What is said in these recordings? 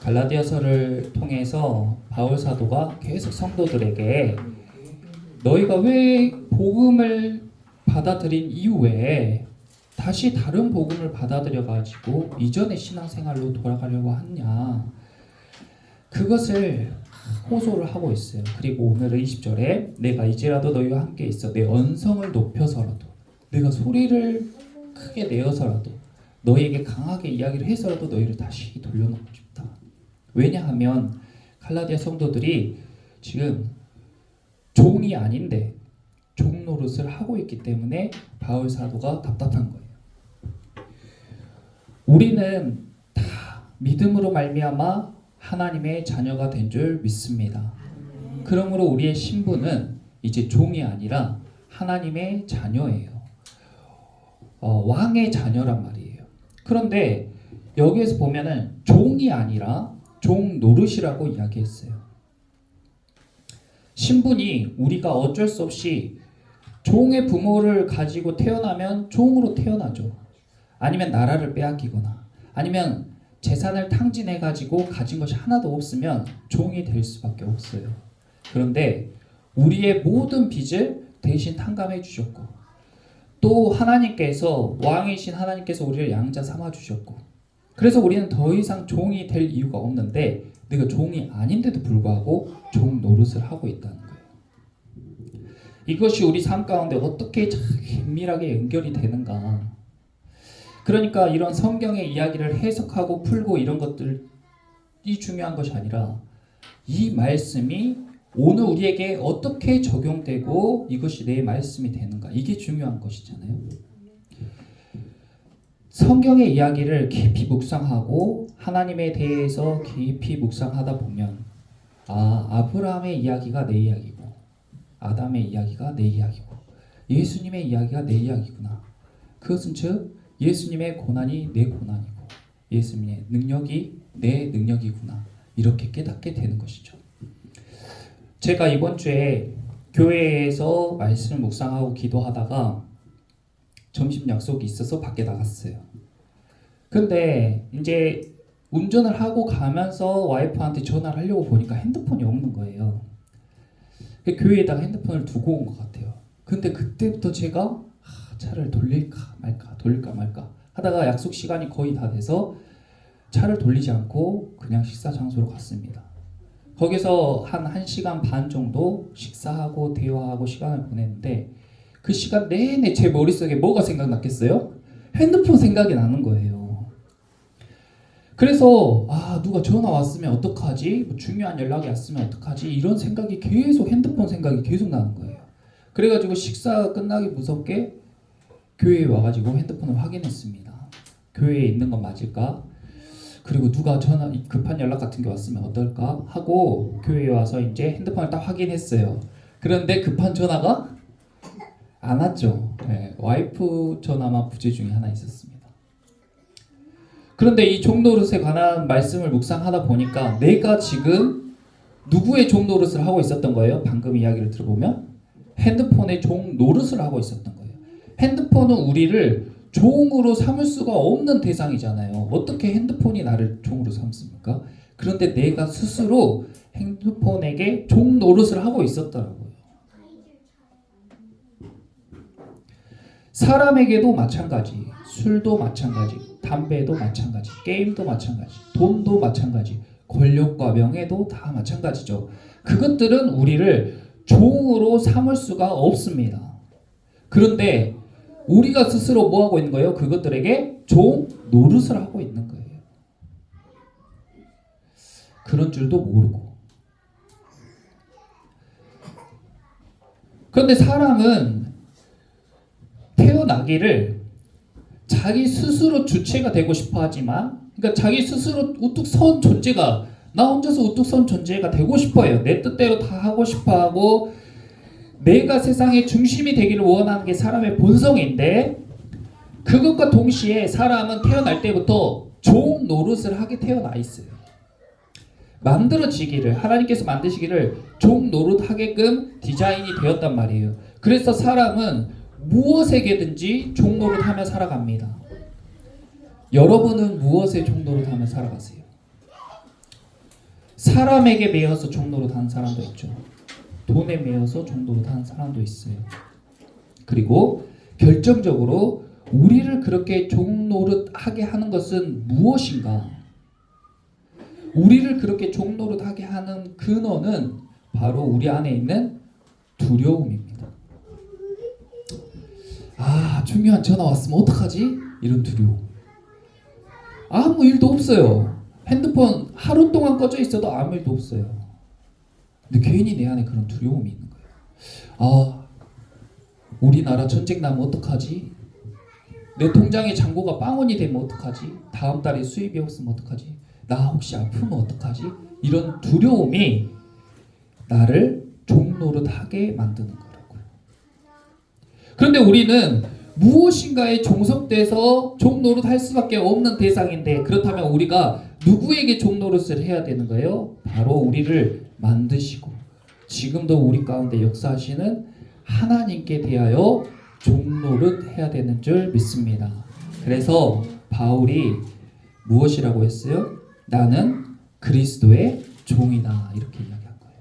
갈라디아서를 통해서 바울 사도가 계속 성도들에게 너희가 왜 복음을 받아들인 이후에 다시 다른 복음을 받아들여 가지고 이전의 신앙생활로 돌아가려고 하냐, 그것을 호소를 하고 있어요. 그리고 오늘은 20절에 내가 이제라도 너희와 함께 있어 내 언성을 높여서라도, 내가 소리를 크게 내어서라도, 너희에게 강하게 이야기를 해서라도 너희를 다시 돌려놓고 싶다. 왜냐하면 갈라디아 성도들이 지금 종이 아닌데 종 노릇을 하고 있기 때문에 바울 사도가 답답한 거예요. 우리는 다 믿음으로 말미암아 하나님의 자녀가 된 줄 믿습니다. 그러므로 우리의 신분은 이제 종이 아니라 하나님의 자녀예요. 왕의 자녀란 말이에요. 그런데 여기에서 보면은 종이 아니라 종 노릇이라고 이야기했어요. 신분이 우리가 어쩔 수 없이 종의 부모를 가지고 태어나면 종으로 태어나죠. 아니면 나라를 빼앗기거나 아니면 재산을 탕진해 가지고 가진 것이 하나도 없으면 종이 될 수밖에 없어요. 그런데 우리의 모든 빚을 대신 탕감해 주셨고, 또 하나님께서, 왕이신 하나님께서 우리를 양자 삼아 주셨고, 그래서 우리는 더 이상 종이 될 이유가 없는데 내가 종이 아닌데도 불구하고 종 노릇을 하고 있다는 거예요. 이것이 우리 삶 가운데 어떻게 긴밀하게 연결이 되는가. 그러니까 이런 성경의 이야기를 해석하고 풀고 이런 것들이 중요한 것이 아니라 이 말씀이 오늘 우리에게 어떻게 적용되고 이것이 내 말씀이 되는가, 이게 중요한 것이잖아요. 성경의 이야기를 깊이 묵상하고 하나님에 대해서 깊이 묵상하다 보면 아브라함의 이야기가 내 이야기고, 아담의 이야기가 내 이야기고, 예수님의 이야기가 내 이야기구나. 그것은 즉 예수님의 고난이 내 고난이고 예수님의 능력이 내 능력이구나, 이렇게 깨닫게 되는 것이죠. 제가 이번 주에 교회에서 말씀을 묵상하고 기도하다가 점심 약속이 있어서 밖에 나갔어요. 근데 이제 운전을 하고 가면서 와이프한테 전화를 하려고 보니까 핸드폰이 없는 거예요. 교회에다가 핸드폰을 두고 온 것 같아요. 근데 그때부터 제가 차를 돌릴까 말까 하다가 약속 시간이 거의 다 돼서 차를 돌리지 않고 그냥 식사 장소로 갔습니다. 거기서 한 1시간 반 정도 식사하고 대화하고 시간을 보냈는데, 그 시간 내내 제 머릿속에 뭐가 생각났겠어요? 핸드폰 생각이 나는 거예요. 그래서 누가 전화 왔으면 어떡하지? 뭐 중요한 연락이 왔으면 어떡하지? 이런 생각이 계속, 핸드폰 생각이 계속 나는 거예요. 그래가지고 식사가 끝나기 무섭게 교회에 와가지고 핸드폰을 확인했습니다. 교회에 있는 건 맞을까? 그리고 누가 전화, 급한 연락 같은 게 왔으면 어떨까? 하고 교회에 와서 이제 핸드폰을 딱 확인했어요. 그런데 급한 전화가 안 왔죠. 네, 와이프 전화만 부재 중에 하나 있었습니다. 그런데 이 종노릇에 관한 말씀을 묵상하다 보니까 내가 지금 누구의 종노릇을 하고 있었던 거예요? 방금 이야기를 들어보면 핸드폰의 종노릇을 하고 있었던 거예요. 핸드폰은 우리를 종으로 삼을 수가 없는 대상이잖아요. 어떻게 핸드폰이 나를 종으로 삼습니까? 그런데 내가 스스로 핸드폰에게 종 노릇을 하고 있었더라고요. 사람에게도 마찬가지, 술도 마찬가지, 담배도 마찬가지, 게임도 마찬가지, 돈도 마찬가지, 권력과 명예도 다 마찬가지죠. 그것들은 우리를 종으로 삼을 수가 없습니다. 그런데 우리가 스스로 뭐 하고 있는 거예요? 그것들에게 종 노릇을 하고 있는 거예요. 그런 줄도 모르고. 그런데 사람은 태어나기를 자기 스스로 주체가 되고 싶어 하지만, 그러니까 자기 스스로 우뚝 선 존재가, 나 혼자서 우뚝 선 존재가 되고 싶어요. 내 뜻대로 다 하고 싶어 하고 내가 세상의 중심이 되기를 원하는 게 사람의 본성인데, 그것과 동시에 사람은 태어날 때부터 종 노릇을 하게 태어나 있어요. 만들어지기를, 하나님께서 만드시기를 종 노릇하게끔 디자인이 되었단 말이에요. 그래서 사람은 무엇에게든지 종 노릇하며 살아갑니다. 여러분은 무엇의 종로로 하며 살아가세요? 사람에게 매여서 종로로 하는 사람도 있죠. 돈에 매여서 종로로 하는 사람도 있어요. 그리고 결정적으로 우리를 그렇게 종노릇하게 하는 것은 무엇인가? 우리를 그렇게 종노릇하게 하는 근원은 바로 우리 안에 있는 두려움입니다. 중요한 전화 왔으면 어떡하지? 이런 두려움. 아무 일도 없어요. 핸드폰 하루 동안 꺼져 있어도 아무 일도 없어요. 근데 괜히 내 안에 그런 두려움이 있는 거예요. 우리나라 전쟁 나면 어떡하지? 내 통장에 잔고가 빵원이 되면 어떡하지? 다음 달에 수입이 없으면 어떡하지? 나 혹시 아프면 어떡하지? 이런 두려움이 나를 종노릇하게 만드는 거라고요. 그런데 우리는 무엇인가에 종속돼서 종노릇할 수밖에 없는 대상인데, 그렇다면 우리가 누구에게 종노릇을 해야 되는 거예요? 바로 우리를 만드시고 지금도 우리 가운데 역사하시는 하나님께 대하여 종노릇 해야 되는 줄 믿습니다. 그래서 바울이 무엇이라고 했어요? 나는 그리스도의 종이다, 이렇게 이야기한 거예요.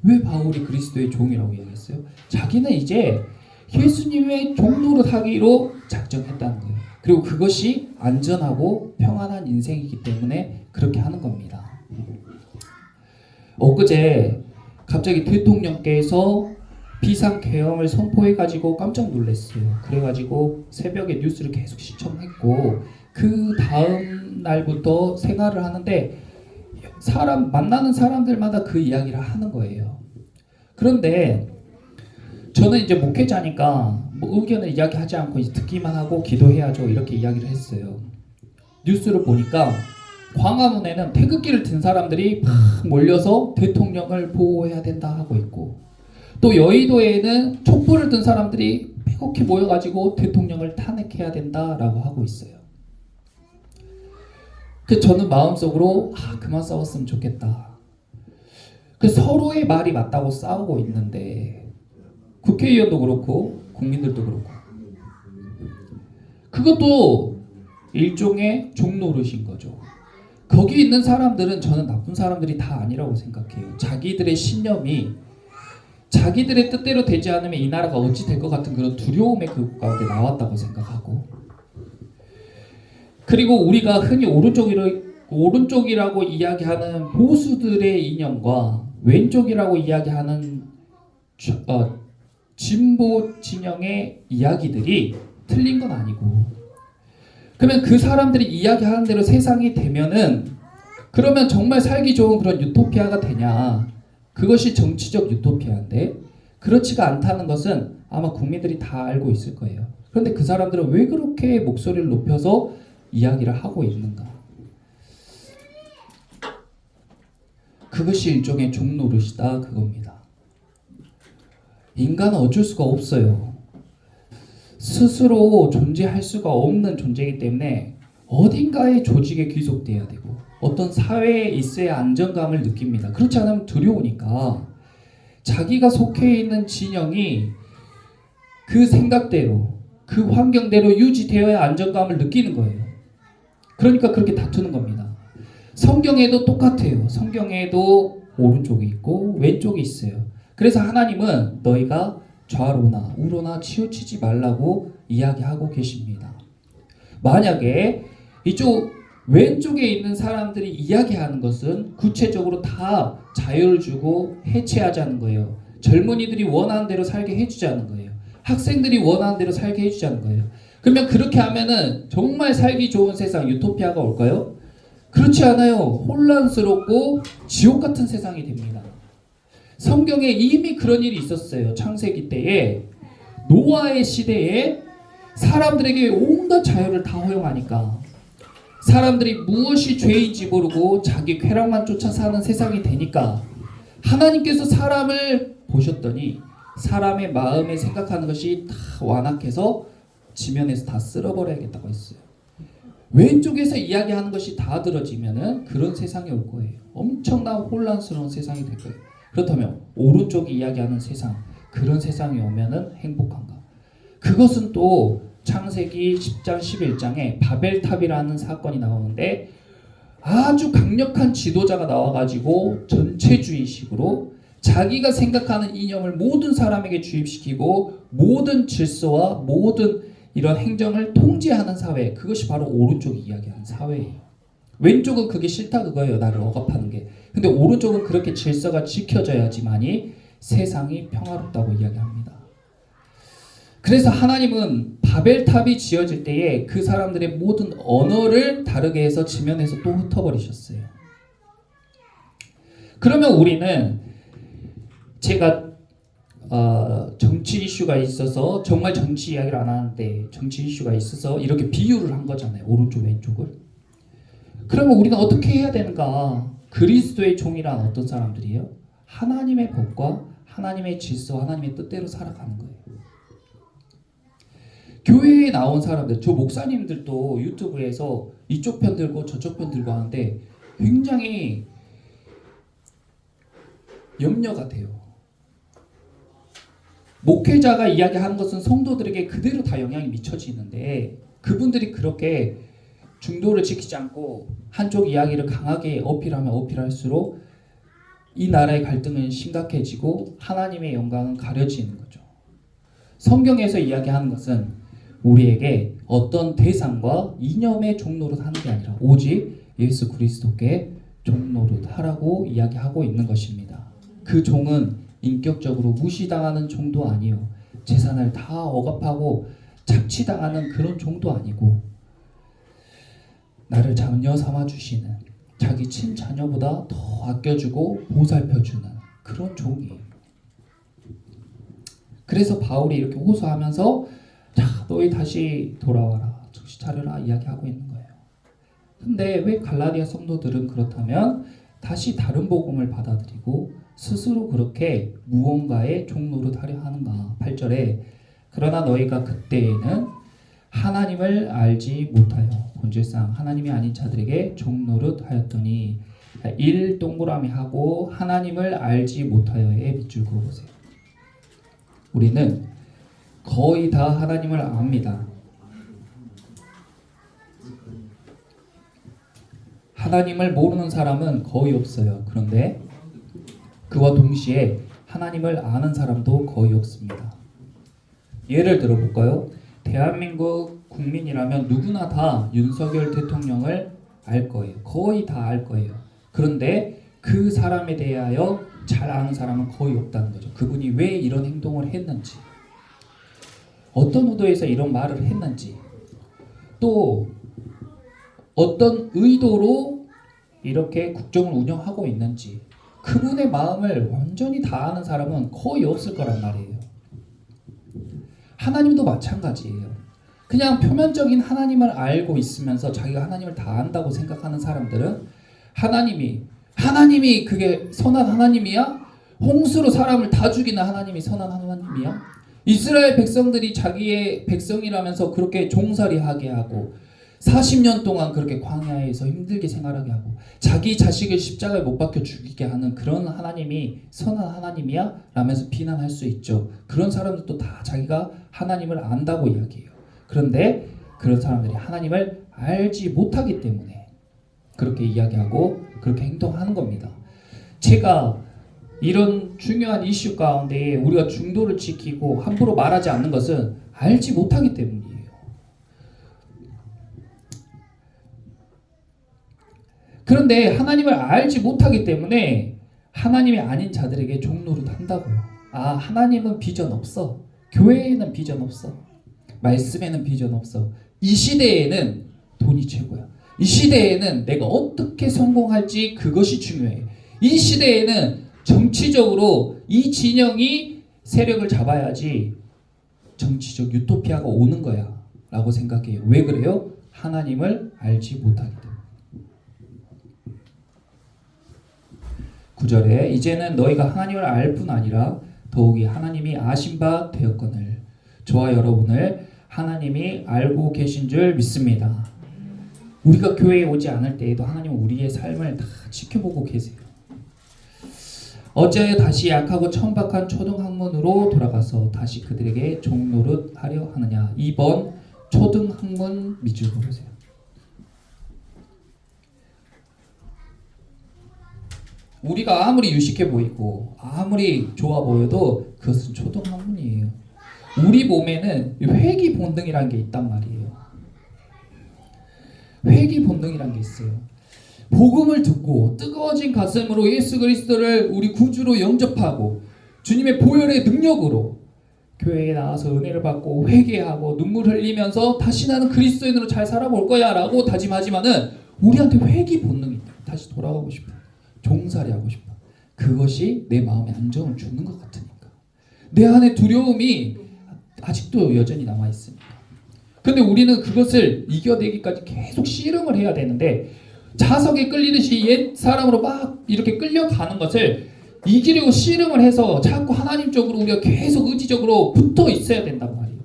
왜 바울이 그리스도의 종이라고 이야기했어요? 자기는 이제 예수님의 종노릇 하기로 작정했다는 거예요. 그리고 그것이 안전하고 평안한 인생이기 때문에 그렇게 하는 겁니다. 엊그제 갑자기 대통령께서 비상계엄을 선포해가지고 깜짝 놀랐어요. 그래가지고 새벽에 뉴스를 계속 시청했고, 그 다음 날부터 생활을 하는데 만나는 사람들마다 그 이야기를 하는 거예요. 그런데 저는 이제 목회자니까 의견을 이야기하지 않고 이제 듣기만 하고 기도해야죠, 이렇게 이야기를 했어요. 뉴스를 보니까 광화문에는 태극기를 든 사람들이 막 몰려서 대통령을 보호해야 된다 하고 있고, 또 여의도에는 촛불을 든 사람들이 빼곡히 모여가지고 대통령을 탄핵해야 된다라고 하고 있어요. 저는 마음속으로 그만 싸웠으면 좋겠다. 서로의 말이 맞다고 싸우고 있는데, 국회의원도 그렇고 국민들도 그렇고, 그것도 일종의 종노릇인 거죠. 거기 있는 사람들은 저는 나쁜 사람들이 다 아니라고 생각해요. 자기들의 신념이 자기들의 뜻대로 되지 않으면 이 나라가 어찌 될 것 같은 그런 두려움의 그 가운데 나왔다고 생각하고, 그리고 우리가 흔히 오른쪽이라고 이야기하는 보수들의 이념과 왼쪽이라고 이야기하는 진보 진영의 이야기들이 틀린 건 아니고, 그러면 그 사람들이 이야기하는 대로 세상이 되면은 그러면 정말 살기 좋은 그런 유토피아가 되냐? 그것이 정치적 유토피아인데, 그렇지가 않다는 것은 아마 국민들이 다 알고 있을 거예요. 그런데 그 사람들은 왜 그렇게 목소리를 높여서 이야기를 하고 있는가? 그것이 일종의 종노릇이다, 그겁니다. 인간은 어쩔 수가 없어요. 스스로 존재할 수가 없는 존재이기 때문에 어딘가에 조직에 귀속돼야 되고 어떤 사회에 있어야 안정감을 느낍니다. 그렇지 않으면 두려우니까 자기가 속해 있는 진영이 그 생각대로 그 환경대로 유지되어야 안정감을 느끼는 거예요. 그러니까 그렇게 다투는 겁니다. 성경에도 똑같아요. 성경에도 오른쪽이 있고 왼쪽이 있어요. 그래서 하나님은 너희가 좌로나 우로나 치우치지 말라고 이야기하고 계십니다. 만약에 이쪽 왼쪽에 있는 사람들이 이야기하는 것은 구체적으로 다 자유를 주고 해체하자는 거예요. 젊은이들이 원하는 대로 살게 해주자는 거예요. 학생들이 원하는 대로 살게 해주자는 거예요. 그러면 그렇게 하면은 정말 살기 좋은 세상, 유토피아가 올까요? 그렇지 않아요. 혼란스럽고 지옥 같은 세상이 됩니다. 성경에 이미 그런 일이 있었어요. 창세기 때에 노아의 시대에 사람들에게 온갖 자유를 다 허용하니까 사람들이 무엇이 죄인지 모르고 자기 쾌락만 쫓아 사는 세상이 되니까 하나님께서 사람을 보셨더니 사람의 마음에 생각하는 것이 다 완악해서 지면에서 다 쓸어버려야겠다고 했어요. 왼쪽에서 이야기하는 것이 다 들어지면은 그런 세상이 올 거예요. 엄청난 혼란스러운 세상이 될 거예요. 그렇다면 오른쪽이 이야기하는 세상, 그런 세상이 오면은 행복한가? 그것은 또 창세기 10장 11장에 바벨탑이라는 사건이 나오는데 아주 강력한 지도자가 나와가지고 전체주의식으로 자기가 생각하는 이념을 모든 사람에게 주입시키고 모든 질서와 모든 이런 행정을 통제하는 사회, 그것이 바로 오른쪽이 이야기하는 사회예요. 왼쪽은 그게 싫다 그거예요. 나를 억압하는 게. 근데 오른쪽은 그렇게 질서가 지켜져야지만이 세상이 평화롭다고 이야기합니다. 그래서 하나님은 바벨탑이 지어질 때에 그 사람들의 모든 언어를 다르게 해서 지면에서 또 흩어버리셨어요. 그러면 우리는 제가 정치 이슈가 있어서 정말 정치 이야기를 안 하는데 정치 이슈가 있어서 이렇게 비유를 한 거잖아요. 오른쪽 왼쪽을. 그러면 우리는 어떻게 해야 되는가? 그리스도의 종이란 어떤 사람들이에요? 하나님의 법과 하나님의 질서, 하나님의 뜻대로 살아가는 거예요. 교회에 나온 사람들, 저 목사님들도 유튜브에서 이쪽 편 들고 저쪽 편 들고 하는데 굉장히 염려가 돼요. 목회자가 이야기하는 것은 성도들에게 그대로 다 영향이 미쳐지는데 그분들이 그렇게 중도를 지키지 않고 한쪽 이야기를 강하게 어필하면 어필할수록 이 나라의 갈등은 심각해지고 하나님의 영광은 가려지는 거죠. 성경에서 이야기하는 것은 우리에게 어떤 대상과 이념의 종노릇 하는 게 아니라 오직 예수 그리스도께 종노릇 하라고 이야기하고 있는 것입니다. 그 종은 인격적으로 무시당하는 종도 아니요, 재산을 다 억압하고 착취당하는 그런 종도 아니고 나를 자녀 삼아주시는 자기 친자녀보다 더 아껴주고 보살펴주는 그런 종이에요. 그래서 바울이 이렇게 호소하면서 자, 너희 다시 돌아와라, 정신 차려라 이야기하고 있는 거예요. 근데 왜 갈라디아 성도들은 그렇다면 다시 다른 복음을 받아들이고 스스로 그렇게 무언가의 종노릇하려 하는가? 8절에 그러나 너희가 그때에는 하나님을 알지 못하여 본질상 하나님이 아닌 자들에게 종노릇하였더니 1 동그라미 하고 하나님을 알지 못하여의 밑줄 그어보세요. 우리는 거의 다 하나님을 압니다. 하나님을 모르는 사람은 거의 없어요. 그런데 그와 동시에 하나님을 아는 사람도 거의 없습니다. 예를 들어볼까요? 대한민국 국민이라면 누구나 다 윤석열 대통령을 알 거예요. 거의 다 알 거예요. 그런데 그 사람에 대하여 잘 아는 사람은 거의 없다는 거죠. 그분이 왜 이런 행동을 했는지, 어떤 의도에서 이런 말을 했는지, 또 어떤 의도로 이렇게 국정을 운영하고 있는지 그분의 마음을 완전히 다 아는 사람은 거의 없을 거란 말이에요. 하나님도 마찬가지예요. 그냥 표면적인 하나님을 알고 있으면서 자기가 하나님을 다 안다고 생각하는 사람들은 하나님이 그게 선한 하나님이야? 홍수로 사람을 다 죽이는 하나님이 선한 하나님이야? 이스라엘 백성들이 자기의 백성이라면서 그렇게 종살이하게 하고 40년 동안 그렇게 광야에서 힘들게 생활하게 하고 자기 자식을 십자가에 못 박혀 죽이게 하는 그런 하나님이 선한 하나님이야? 라면서 비난할 수 있죠. 그런 사람들도 다 자기가 하나님을 안다고 이야기해요. 그런데 그런 사람들이 하나님을 알지 못하기 때문에 그렇게 이야기하고 그렇게 행동하는 겁니다. 제가 이런 중요한 이슈 가운데 우리가 중도를 지키고 함부로 말하지 않는 것은 알지 못하기 때문이에요. 그런데 하나님을 알지 못하기 때문에 하나님이 아닌 자들에게 종노릇 한다고요. 아, 하나님은 비전 없어. 교회에는 비전 없어. 말씀에는 비전 없어. 이 시대에는 돈이 최고야. 이 시대에는 내가 어떻게 성공할지 그것이 중요해. 이 시대에는 정치적으로 이 진영이 세력을 잡아야지 정치적 유토피아가 오는 거야 라고 생각해요. 왜 그래요? 하나님을 알지 못하기 때문에. 9절에 이제는 너희가 하나님을 알 뿐 아니라 더욱이 하나님이 아신 바 되었거늘 저와 여러분을 하나님이 알고 계신 줄 믿습니다. 우리가 교회에 오지 않을 때에도 하나님은 우리의 삶을 다 지켜보고 계세요. 어찌하여 다시 약하고 천박한 초등학문으로 돌아가서 다시 그들에게 종노릇하려 하느냐. 2번 초등학문 밑줄 그으세요. 우리가 아무리 유식해 보이고 아무리 좋아 보여도 그것은 초등학문이에요. 우리 몸에는 회귀 본능이라는 게 있단 말이에요. 회귀 본능이라는 게 있어요. 복음을 듣고 뜨거워진 가슴으로 예수 그리스도를 우리 구주로 영접하고 주님의 보혈의 능력으로 교회에 나와서 은혜를 받고 회개하고 눈물 흘리면서 다시 나는 그리스도인으로 잘 살아볼 거야 라고 다짐하지만은 우리한테 회귀 본능이 있다. 다시 돌아가고 싶어. 종살이 하고 싶어. 그것이 내 마음에 안정을 주는 것 같으니까. 내 안에 두려움이 아직도 여전히 남아있으니까. 근데 우리는 그것을 이겨내기까지 계속 씨름을 해야 되는데 자석에 끌리듯이 옛 사람으로 막 이렇게 끌려가는 것을 이기려고 씨름을 해서 자꾸 하나님 쪽으로 우리가 계속 의지적으로 붙어 있어야 된단 말이에요.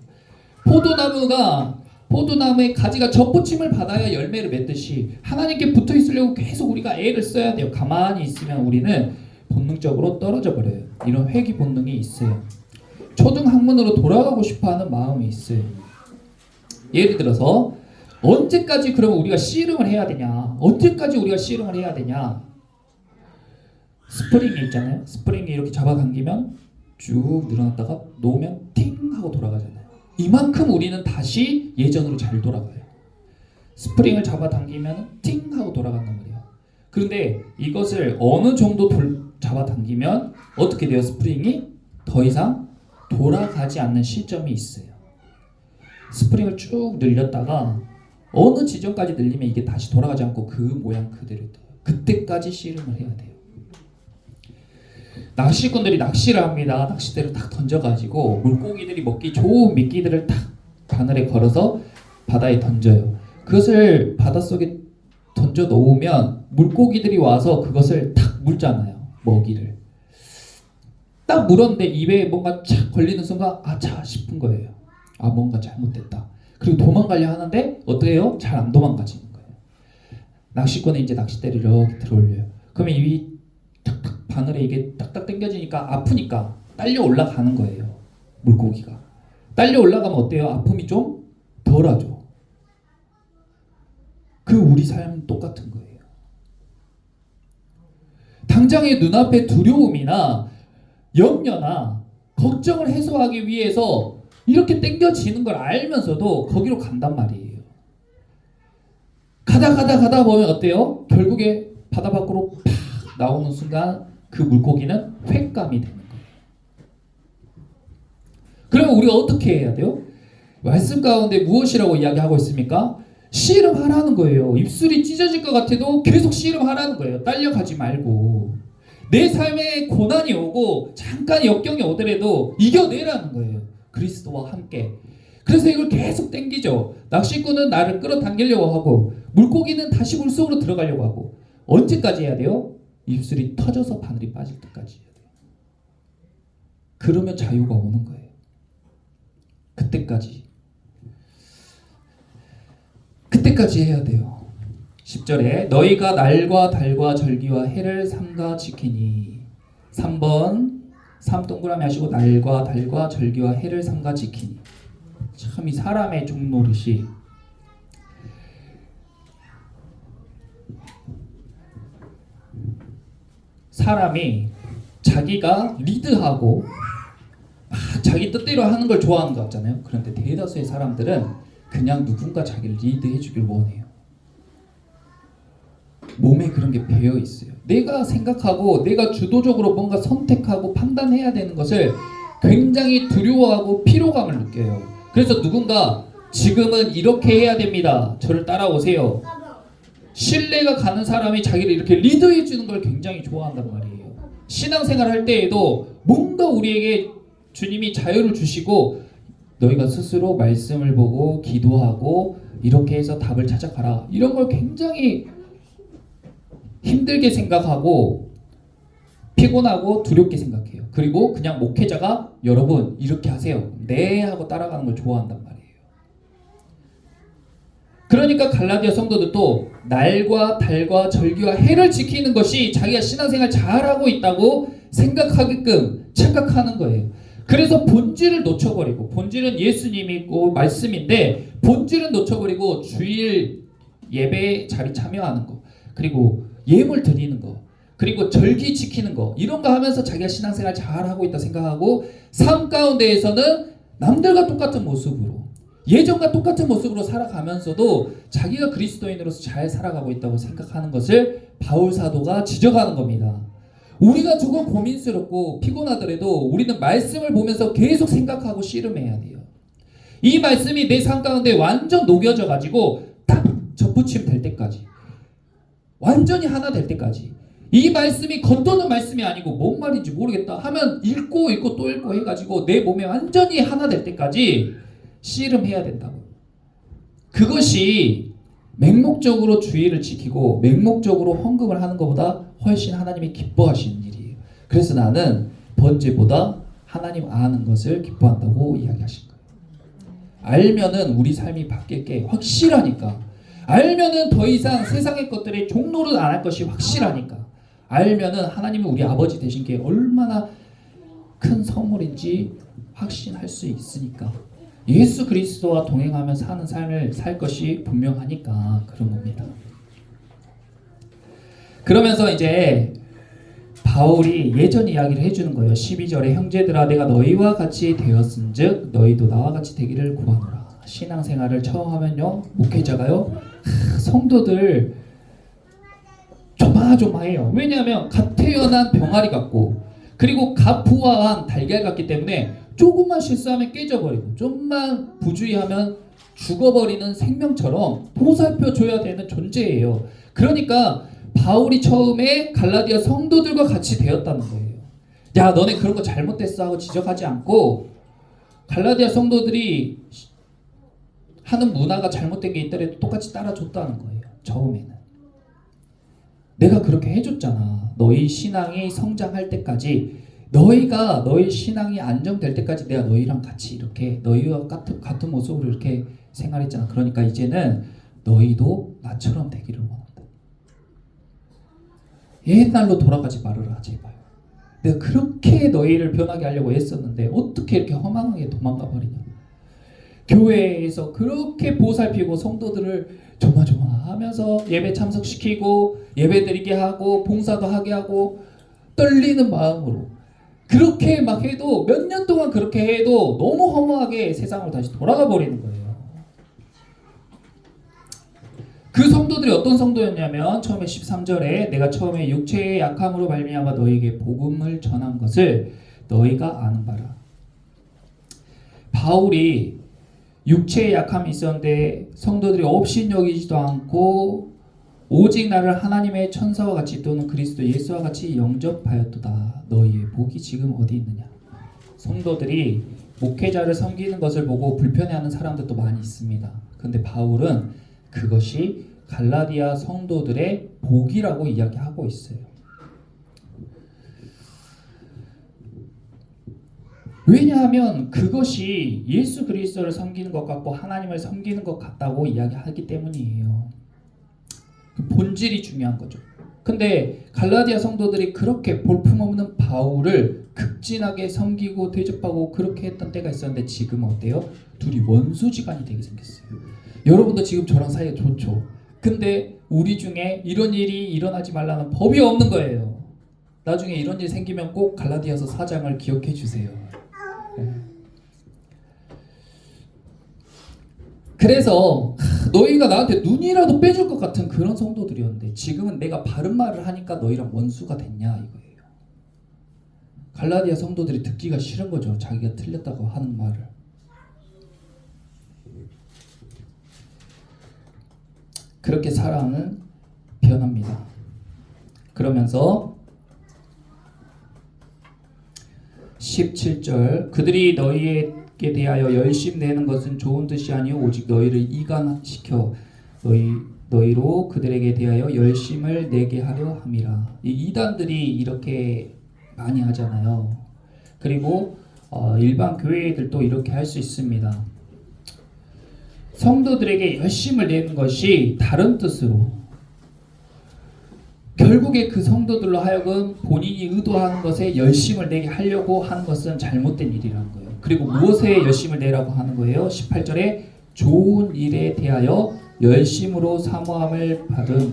포도나무의 가지가 젖붙임을 받아야 열매를 맺듯이 하나님께 붙어 있으려고 계속 우리가 애를 써야 돼요. 가만히 있으면 우리는 본능적으로 떨어져 버려요. 이런 회귀 본능이 있어요. 초등학문으로 돌아가고 싶어하는 마음이 있어요. 예를 들어서 언제까지 그러면 우리가 씨름을 해야 되냐? 언제까지 우리가 씨름을 해야 되냐? 스프링이 있잖아요. 스프링이 이렇게 잡아당기면 쭉 늘어났다가 놓으면 팅 하고 돌아가잖아요. 이만큼 우리는 다시 예전으로 잘 돌아가요. 스프링을 잡아당기면 팅 하고 돌아간단 말이에요. 그런데 이것을 어느 정도 잡아당기면 어떻게 돼요? 스프링이 더 이상 돌아가지 않는 시점이 있어요. 스프링을 쭉 늘렸다가 어느 지점까지 늘리면 이게 다시 돌아가지 않고 그 모양 그대로 돼요. 그때까지 씨름을 해야 돼요. 낚시꾼들이 낚시를 합니다. 낚싯대를 딱 던져가지고 물고기들이 먹기 좋은 미끼들을 딱 바늘에 걸어서 바다에 던져요. 그것을 바닷속에 던져 놓으면 물고기들이 와서 그것을 탁 물잖아요. 먹이를. 딱 물었는데 입에 뭔가 착 걸리는 순간 아차 싶은 거예요. 아 뭔가 잘못됐다. 그리고 도망가려 하는데 어떻게 해요? 잘 안 도망가지는 거예요. 낚시꾼은 이제 낚싯대를 이렇게 들어올려요. 그러면 이 탁탁 바늘에 이게 딱딱 당겨지니까 아프니까 딸려 올라가는 거예요. 물고기가. 딸려 올라가면 어때요? 아픔이 좀 덜하죠. 그 우리 삶은 똑같은 거예요. 당장의 눈앞의 두려움이나 염려나 걱정을 해소하기 위해서 이렇게 당겨지는 걸 알면서도 거기로 간단 말이에요. 가다 보면 어때요? 결국에 바다 밖으로 팍 나오는 순간 그 물고기는 횟감이 되는 거예요. 그러면 우리가 어떻게 해야 돼요? 말씀 가운데 무엇이라고 이야기하고 있습니까? 씨름하라는 거예요. 입술이 찢어질 것 같아도 계속 씨름하라는 거예요. 딸려가지 말고. 내 삶에 고난이 오고 잠깐 역경이 오더라도 이겨내라는 거예요. 그리스도와 함께. 그래서 이걸 계속 당기죠. 낚시꾼은 나를 끌어당기려고 하고 물고기는 다시 물속으로 들어가려고 하고. 언제까지 해야 돼요? 입술이 터져서 바늘이 빠질 때까지 해야 돼요. 그러면 자유가 오는 거예요. 그때까지 해야 돼요. 10절에 너희가 날과 달과 절기와 해를 삼가 지키니 3번 3동그라미 하시고 날과 달과 절기와 해를 삼가 지키니 참 이 사람의 종노릇이 사람이 자기가 리드하고 자기 뜻대로 하는 걸 좋아하는 것 같잖아요. 그런데 대다수의 사람들은 그냥 누군가 자기를 리드해 주길 원해요. 몸에 그런 게 배어 있어요. 내가 생각하고 내가 주도적으로 뭔가 선택하고 판단해야 되는 것을 굉장히 두려워하고 피로감을 느껴요. 그래서 누군가 지금은 이렇게 해야 됩니다. 저를 따라오세요. 신뢰가 가는 사람이 자기를 이렇게 리드해 주는 걸 굉장히 좋아한단 말이에요. 신앙생활 할 때에도 뭔가 우리에게 주님이 자유를 주시고 너희가 스스로 말씀을 보고 기도하고 이렇게 해서 답을 찾아가라. 이런 걸 굉장히 힘들게 생각하고 피곤하고 두렵게 생각해요. 그리고 그냥 목회자가 여러분 이렇게 하세요. 네 하고 따라가는 걸 좋아한단 말이에요. 그러니까 갈라디아 성도들도 날과 달과 절기와 해를 지키는 것이 자기가 신앙생활 잘하고 있다고 생각하게끔 착각하는 거예요. 그래서 본질을 놓쳐버리고, 본질은 예수님이고 말씀인데 본질은 놓쳐버리고 주일 예배 자리 참여하는 거, 그리고 예물 드리는 거, 그리고 절기 지키는 거, 이런 거 하면서 자기가 신앙생활 잘하고 있다 생각하고 삶 가운데에서는 남들과 똑같은 모습으로, 예전과 똑같은 모습으로 살아가면서도 자기가 그리스도인으로서 잘 살아가고 있다고 생각하는 것을 바울 사도가 지적하는 겁니다. 우리가 조금 고민스럽고 피곤하더라도 우리는 말씀을 보면서 계속 생각하고 씨름해야 돼요. 이 말씀이 내 삶 가운데 완전 녹여져 가지고 딱 접붙임 될 때까지, 완전히 하나 될 때까지, 이 말씀이 겉도는 말씀이 아니고 뭔 말인지 모르겠다 하면 읽고 또 읽고 해가지고 내 몸에 완전히 하나 될 때까지 씨름해야 된다고. 그것이 맹목적으로 주의를 지키고 맹목적으로 헌금을 하는 것보다 훨씬 하나님이 기뻐하시는 일이에요. 그래서 나는 번제보다 하나님 아는 것을 기뻐한다고 이야기하신 거예요. 알면은 우리 삶이 바뀔 게 확실하니까. 알면은 더 이상 세상의 것들에 종노릇 안 할 것이 확실하니까. 알면은 하나님이 우리 아버지 되신 게 얼마나 큰 선물인지 확신할 수 있으니까. 예수 그리스도와 동행하며 사는 삶을 살 것이 분명하니까 그런 겁니다. 그러면서 이제 바울이 예전 이야기를 해주는 거예요. 12절에 형제들아 내가 너희와 같이 되었은즉 너희도 나와 같이 되기를 구하노라. 신앙생활을 처음 하면요, 목회자가요, 성도들 조마조마해요. 왜냐하면 갓 태어난 병아리 같고, 그리고 갓 부화한 달걀 같기 때문에 조금만 실수하면 깨져버리고, 좀만 부주의하면 죽어버리는 생명처럼 보살펴 줘야 되는 존재예요. 그러니까 바울이 처음에 갈라디아 성도들과 같이 되었다는 거예요. 야, 너네 그런 거 잘못됐어 하고 지적하지 않고, 갈라디아 성도들이 하는 문화가 잘못된 게 있더라도 똑같이 따라줬다는 거예요. 처음에는 내가 그렇게 해줬잖아. 너희 신앙이 성장할 때까지, 너희가 너희 신앙이 안정될 때까지 내가 너희랑 같이 이렇게 너희와 같은 모습으로 이렇게 생활했잖아. 그러니까 이제는 너희도 나처럼 되기를 원한다. 옛날로 돌아가지 말아라 제발. 내가 그렇게 너희를 변하게 하려고 했었는데 어떻게 이렇게 허망하게 도망가 버리냐. 교회에서 그렇게 보살피고 성도들을 조마조마하면서 예배 참석시키고 예배 드리게 하고 봉사도 하게 하고 떨리는 마음으로 그렇게 막 해도, 몇 년 동안 그렇게 해도 너무 허무하게 세상으로 다시 돌아가 버리는 거예요. 그 성도들이 어떤 성도였냐면 처음에 13절에 내가 처음에 육체의 약함으로 말미암아 너희에게 복음을 전한 것을 너희가 아는 바라. 바울이 육체의 약함이 있었는데 성도들이 업신여기지도 않고 오직 나를 하나님의 천사와 같이 또는 그리스도 예수와 같이 영접하였도다. 너희의 복이 지금 어디 있느냐. 성도들이 목회자를 섬기는 것을 보고 불편해하는 사람들도 많이 있습니다. 그런데 바울은 그것이 갈라디아 성도들의 복이라고 이야기하고 있어요. 왜냐하면 그것이 예수 그리스도를 섬기는 것 같고 하나님을 섬기는 것 같다고 이야기하기 때문이에요. 그 본질이 중요한 거죠. 근데 갈라디아 성도들이 그렇게 볼품없는 바울을 극진하게 섬기고 대접하고 그렇게 했던 때가 있었는데 지금은 어때요? 둘이 원수지간이 되게 생겼어요. 여러분도 지금 저랑 사이가 좋죠. 근데 우리 중에 이런 일이 일어나지 말라는 법이 없는 거예요. 나중에 이런 일 생기면 꼭 갈라디아서 4장을 기억해 주세요. 그래서 너희가 나한테 눈이라도 빼줄 것 같은 그런 성도들이었는데 지금은 내가 바른 말을 하니까 너희랑 원수가 됐냐 이거예요. 갈라디아 성도들이 듣기가 싫은 거죠. 자기가 틀렸다고 하는 말을. 그렇게 사람은 변합니다. 그러면서 17절 그들이 너희에게 대하여 열심 내는 것은 좋은 뜻이 아니요 오직 너희를 이간시켜 너희로 그들에게 대하여 열심을 내게 하려 함이라. 이 이단들이 이렇게 많이 하잖아요. 그리고 일반 교회들도 이렇게 할 수 있습니다. 성도들에게 열심을 내는 것이 다른 뜻으로 결국에 그 성도들로 하여금 본인이 의도하는 것에 열심을 내게 하려고 하는 것은 잘못된 일이라는 거예요. 그리고 무엇에 열심을 내라고 하는 거예요? 18절에 좋은 일에 대하여 열심으로 사모함을 받은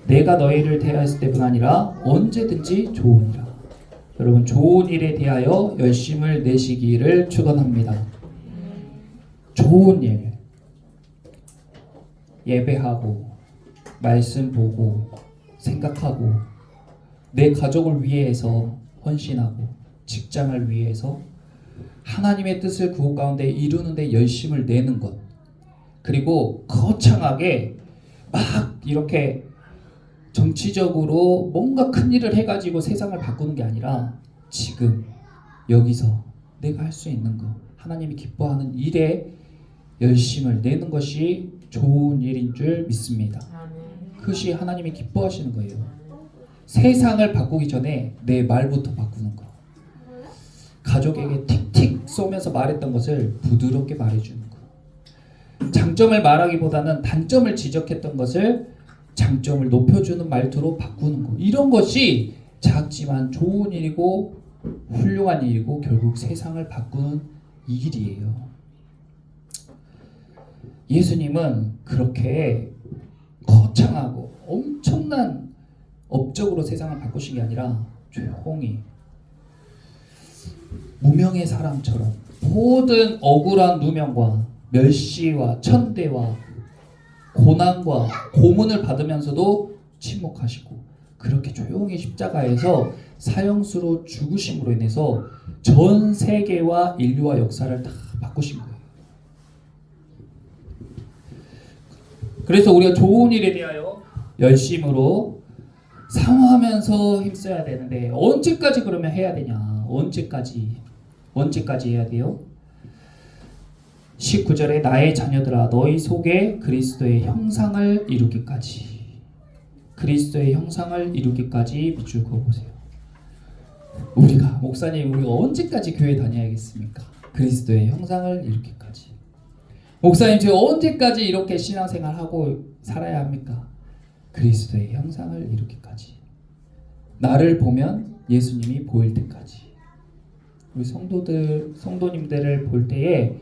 내가 너희를 대하였을 때뿐 아니라 언제든지 좋으니라. 여러분, 좋은 일에 대하여 열심을 내시기를 축원합니다. 좋은 일, 예배하고 말씀 보고 생각하고 내 가족을 위해서 헌신하고 직장을 위해서 하나님의 뜻을 그곳 가운데 이루는 데 열심을 내는 것, 그리고 거창하게 막 이렇게 정치적으로 뭔가 큰 일을 해가지고 세상을 바꾸는 게 아니라 지금 여기서 내가 할 수 있는 거, 하나님이 기뻐하는 일에 열심을 내는 것이 좋은 일인 줄 믿습니다. 그것이 하나님이 기뻐하시는 거예요. 세상을 바꾸기 전에 내 말부터 바꾸는 거. 가족에게 틱틱 쏘면서 말했던 것을 부드럽게 말해주는 거. 장점을 말하기보다는 단점을 지적했던 것을 장점을 높여주는 말투로 바꾸는 거. 이런 것이 작지만 좋은 일이고 훌륭한 일이고 결국 세상을 바꾸는 일이에요. 예수님은 그렇게 거창하고 엄청난 업적으로 세상을 바꾸신 게 아니라 조용히 무명의 사람처럼 모든 억울한 누명과 멸시와 천대와 고난과 고문을 받으면서도 침묵하시고 그렇게 조용히 십자가에서 사형수로 죽으심으로 인해서 전 세계와 인류와 역사를 다 바꾸신 거예요. 그래서 우리가 좋은 일에 대하여 열심으로 사모하면서 힘써야 되는데 언제까지 그러면 해야 되냐? 언제까지 해야 돼요? 19절에 나의 자녀들아 너희 속에 그리스도의 형상을 이루기까지, 그리스도의 형상을 이루기까지 밑줄 그어보세요. 우리가 목사님 우리가 언제까지 교회 다녀야겠습니까? 그리스도의 형상을 이루기까지. 목사님 제가 언제까지 이렇게 신앙생활하고 살아야 합니까? 그리스도의 형상을 이루기까지. 나를 보면 예수님이 보일 때까지. 우리 성도님들을 볼 때에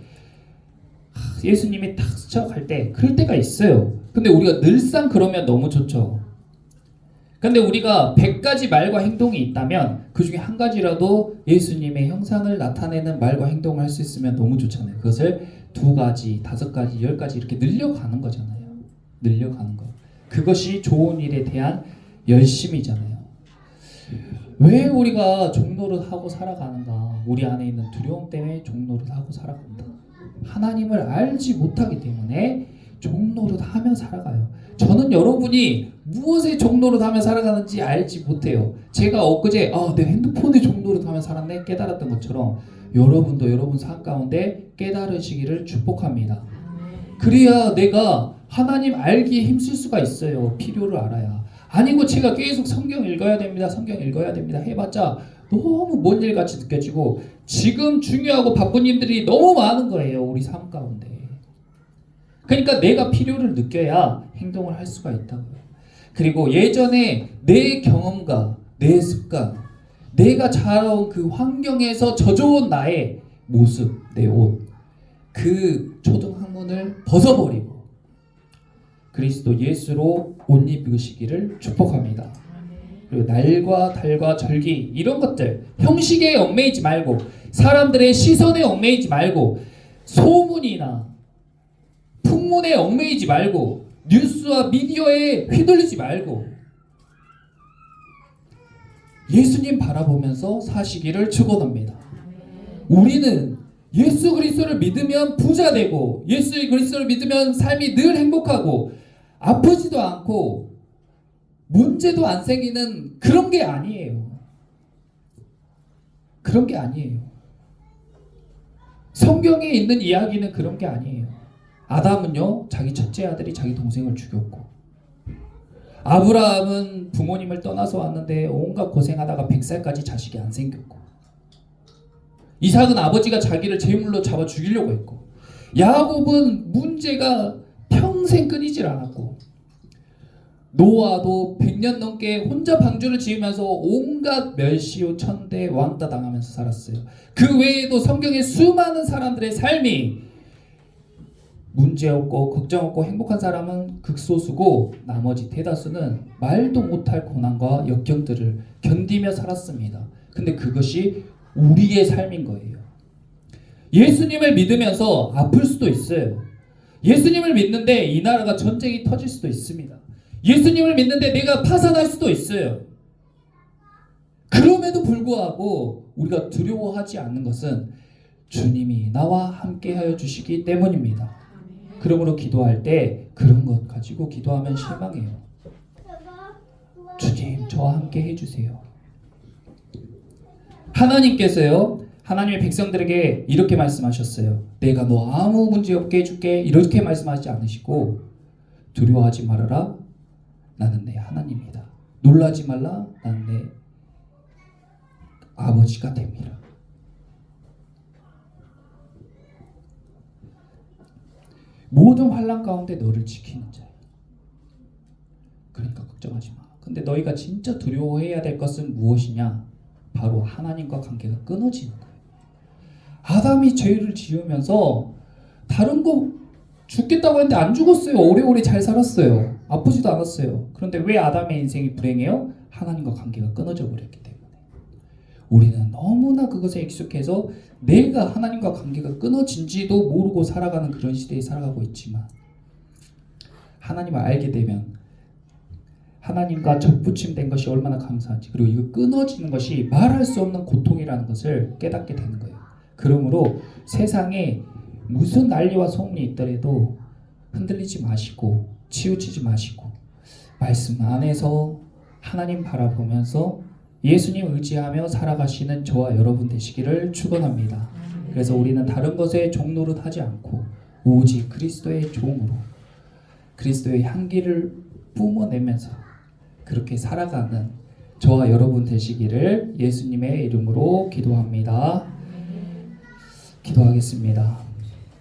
예수님이 탁 스쳐갈 때 그럴 때가 있어요. 근데 우리가 늘상 그러면 너무 좋죠. 근데 우리가 100가지 말과 행동이 있다면 그 중에 한 가지라도 예수님의 형상을 나타내는 말과 행동을 할 수 있으면 너무 좋잖아요. 그것을 2가지, 5가지, 10가지 이렇게 늘려가는 거잖아요. 늘려가는 거. 그것이 좋은 일에 대한 열심이잖아요. 왜 우리가 종노릇하고 살아가는가? 우리 안에 있는 두려움 때문에 종노릇하고 살아간다. 하나님을 알지 못하기 때문에 종노릇하며 살아가요. 저는 여러분이 무엇에 종노릇하며 살아가는지 알지 못해요. 제가 엊그제 내 핸드폰에 종노릇하며 살았네 깨달았던 것처럼 여러분도 여러분 삶 가운데 깨달으시기를 축복합니다. 그래야 내가 하나님 알기에 힘쓸 수가 있어요. 필요를 알아야. 아니고 제가 계속 성경 읽어야 됩니다. 성경 읽어야 됩니다. 해봤자 너무 먼 일 같이 느껴지고 지금 중요하고 바쁜 일들이 너무 많은 거예요. 우리 삶 가운데. 그러니까 내가 필요를 느껴야 행동을 할 수가 있다고요. 그리고 예전에 내 경험과 내 습관, 내가 자라온 그 환경에서 젖어온 나의 모습, 내 옷, 그 초등학문을 벗어버리고 그리스도 예수로 옷 입으시기를 축복합니다. 그리고 날과 달과 절기 이런 것들 형식에 얽매이지 말고 사람들의 시선에 얽매이지 말고 소문이나 풍문에 얽매이지 말고 뉴스와 미디어에 휘둘리지 말고 예수님 바라보면서 사시기를 축원합니다. 우리는 예수 그리스도를 믿으면 부자 되고 예수 그리스도를 믿으면 삶이 늘 행복하고 아프지도 않고 문제도 안 생기는 그런 게 아니에요. 그런 게 아니에요. 성경에 있는 이야기는 그런 게 아니에요. 아담은요 자기 첫째 아들이 자기 동생을 죽였고 아브라함은 부모님을 떠나서 왔는데 온갖 고생하다가 100살까지 자식이 안 생겼고 이삭은 아버지가 자기를 제물로 잡아 죽이려고 했고 야곱은 문제가 평생 끊이질 않았고 노아도 100년 넘게 혼자 방주를 지으면서 온갖 멸시우 천대 왕따 당하면서 살았어요. 그 외에도 성경에 수많은 사람들의 삶이 문제없고 걱정 없고 행복한 사람은 극소수고 나머지 대다수는 말도 못할 고난과 역경들을 견디며 살았습니다. 근데 그것이 우리의 삶인 거예요. 예수님을 믿으면서 아플 수도 있어요. 예수님을 믿는데 이 나라가 전쟁이 터질 수도 있습니다. 예수님을 믿는데 내가 파산할 수도 있어요. 그럼에도 불구하고 우리가 두려워하지 않는 것은 주님이 나와 함께하여 주시기 때문입니다. 그러므로 기도할 때 그런 것 가지고 기도하면 실망해요. 주님, 저와 함께 해주세요. 하나님께서요, 하나님의 백성들에게 이렇게 말씀하셨어요. 내가 너 아무 문제 없게 해줄게, 이렇게 말씀하지 않으시고 두려워하지 말아라, 나는 내 하나님이다. 놀라지 말라, 나는 내 아버지가 됩니다. 모든 환난 가운데 너를 지키는 자야. 그러니까 걱정하지 마. 근데 너희가 진짜 두려워해야 될 것은 무엇이냐? 바로 하나님과 관계가 끊어지는 거예요. 아담이 죄를 지으면서 다른 거 죽겠다고 했는데 안 죽었어요. 오래오래 잘 살았어요. 아프지도 않았어요. 그런데 왜 아담의 인생이 불행해요? 하나님과 관계가 끊어져 버렸기 때문에. 우리는 너무나 그것에 익숙해서 내가 하나님과 관계가 끊어진지도 모르고 살아가는 그런 시대에 살아가고 있지만, 하나님을 알게 되면 하나님과 접붙임된 것이 얼마나 감사한지, 그리고 이거 끊어지는 것이 말할 수 없는 고통이라는 것을 깨닫게 되는 거예요. 그러므로 세상에 무슨 난리와 소문이 있더라도 흔들리지 마시고 치우치지 마시고 말씀 안에서 하나님 바라보면서 예수님 의지하며 살아가시는 저와 여러분 되시기를 축원합니다. 그래서 우리는 다른 것에 종노릇하지 않고 오직 그리스도의 종으로 그리스도의 향기를 뿜어내면서 그렇게 살아가는 저와 여러분 되시기를 예수님의 이름으로 기도합니다. 기도하겠습니다.